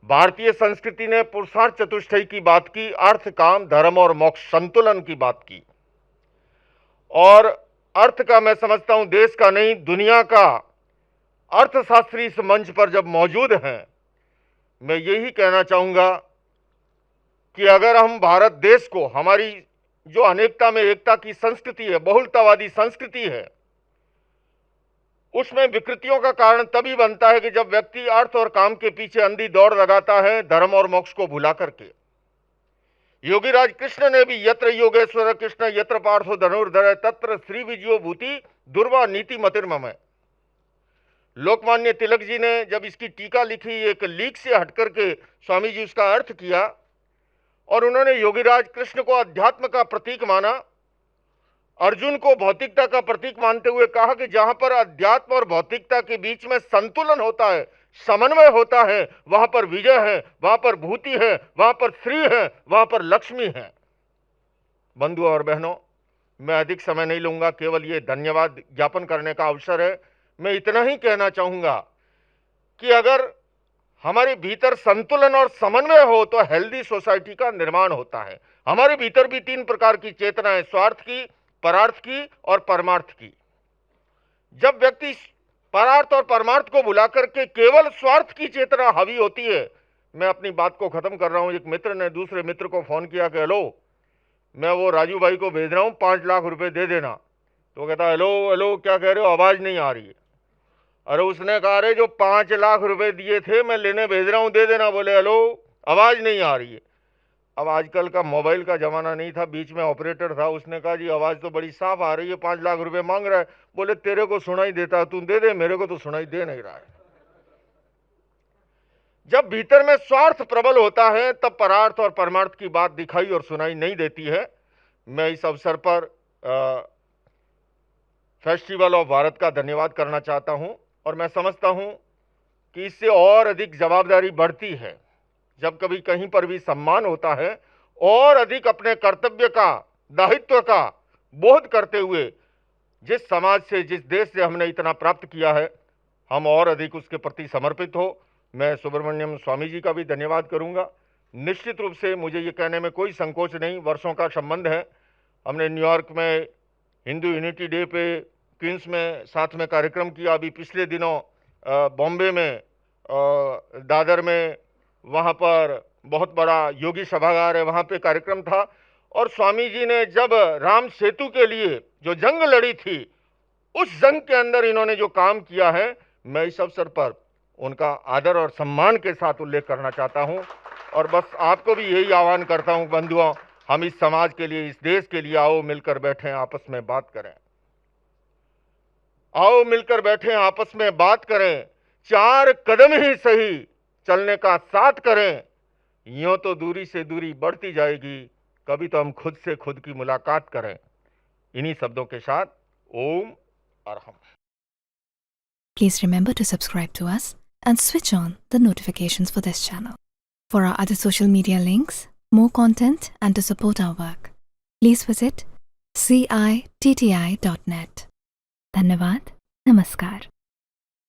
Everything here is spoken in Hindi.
भारतीय संस्कृति ने पुरुषार्थ चतुष्टय की बात की, अर्थ काम धर्म और मोक्ष संतुलन की बात की। और अर्थ का मैं समझता हूं देश का नहीं दुनिया का अर्थशास्त्री इस मंच पर जब मौजूद हैं, मैं यही कहना चाहूंगा कि अगर हम भारत देश को, हमारी जो अनेकता में एकता की संस्कृति है, बहुलतावादी संस्कृति है, उसमें विकृतियों का कारण तभी बनता है कि जब व्यक्ति अर्थ और काम के पीछे अंधी दौड़ लगाता है, धर्म और मोक्ष को भुला करके। योगीराज कृष्ण ने भी यत्र योगेश्वर कृष्ण यत्र पार्थो धनुर्धर तत्र श्री विजयो भूति दुर्वा नीति मतिर्मम। लोकमान्य तिलक जी ने जब इसकी टीका लिखी, एक लीक से हटकर के स्वामी जी उसका अर्थ किया और उन्होंने योगीराज कृष्ण को अध्यात्म का प्रतीक माना, अर्जुन को भौतिकता का प्रतीक मानते हुए कहा कि जहां पर अध्यात्म और भौतिकता के बीच में संतुलन होता है, समन्वय होता है, वहां पर विजय है, वहां पर भूति है, वहां पर श्री है, वहां पर लक्ष्मी है। बंधुओं और बहनों, मैं अधिक समय नहीं लूंगा, केवल ये धन्यवाद ज्ञापन करने का अवसर है। मैं इतना ही कहना चाहूंगा कि अगर हमारे भीतर संतुलन और समन्वय हो तो हेल्दी सोसाइटी का निर्माण होता है। हमारे भीतर भी 3 प्रकार की चेतना है, स्वार्थ की, परार्थ की और परमार्थ की। जब व्यक्ति परार्थ और परमार्थ को भुला करके केवल स्वार्थ की चेतना हावी होती है, मैं अपनी बात को खत्म कर रहा हूं। एक मित्र ने दूसरे मित्र को फोन किया कि हेलो, मैं वो राजू भाई को भेज रहा हूं, 5 लाख रुपए दे देना। तो कहता हेलो हेलो क्या कह रहे हो, आवाज नहीं आ रही है। अरे उसने कहा अरे जो 5 लाख रुपए दिए थे मैं लेने भेज रहा हूं, दे देना। बोले हेलो, आवाज नहीं आ रही है। अब आजकल का मोबाइल का जमाना नहीं था, बीच में ऑपरेटर था, उसने कहा जी आवाज तो बड़ी साफ आ रही है, 5 लाख रुपए मांग रहा है। बोले तेरे को सुनाई देता तू दे दे, मेरे को तो सुनाई दे नहीं रहा है। जब भीतर में स्वार्थ प्रबल होता है तब परार्थ और परमार्थ की बात दिखाई और सुनाई नहीं देती है। मैं इस अवसर पर फेस्टिवल ऑफ भारत का धन्यवाद करना चाहता हूं और मैं समझता हूं कि इससे और अधिक जवाबदारी बढ़ती है। जब कभी कहीं पर भी सम्मान होता है, और अधिक अपने कर्तव्य का, दायित्व का बोध करते हुए जिस समाज से, जिस देश से हमने इतना प्राप्त किया है, हम और अधिक उसके प्रति समर्पित हो। मैं सुब्रमण्यम स्वामी जी का भी धन्यवाद करूंगा। निश्चित रूप से मुझे ये कहने में कोई संकोच नहीं, वर्षों का संबंध है। हमने न्यूयॉर्क में हिंदू यूनिटी डे पे क्वींस में साथ में कार्यक्रम किया। अभी पिछले दिनों बॉम्बे में, दादर में, वहाँ पर बहुत बड़ा योगी सभागार है, वहाँ पे कार्यक्रम था। और स्वामी जी ने जब राम सेतु के लिए जो जंग लड़ी थी, उस जंग के अंदर इन्होंने जो काम किया है, मैं इस अवसर पर उनका आदर और सम्मान के साथ उल्लेख करना चाहता हूं। और बस आपको भी यही आह्वान करता हूं बंधुओं, हम इस समाज के लिए, इस देश के लिए आओ मिलकर बैठें, आपस में बात करें। आओ मिलकर बैठें, आपस में बात करें, 4 कदम ही सही चलने का साथ करें। यूं तो दूरी से दूरी बढ़ती जाएगी, कभी तो हम खुद से खुद की मुलाकात करें। इन्हीं शब्दों के साथ ओम Arham. Please remember to subscribe to us and switch on the notifications for this channel. For our other social media links, more content and to support our work, please visit citti.net. धन्यवाद, नमस्कार।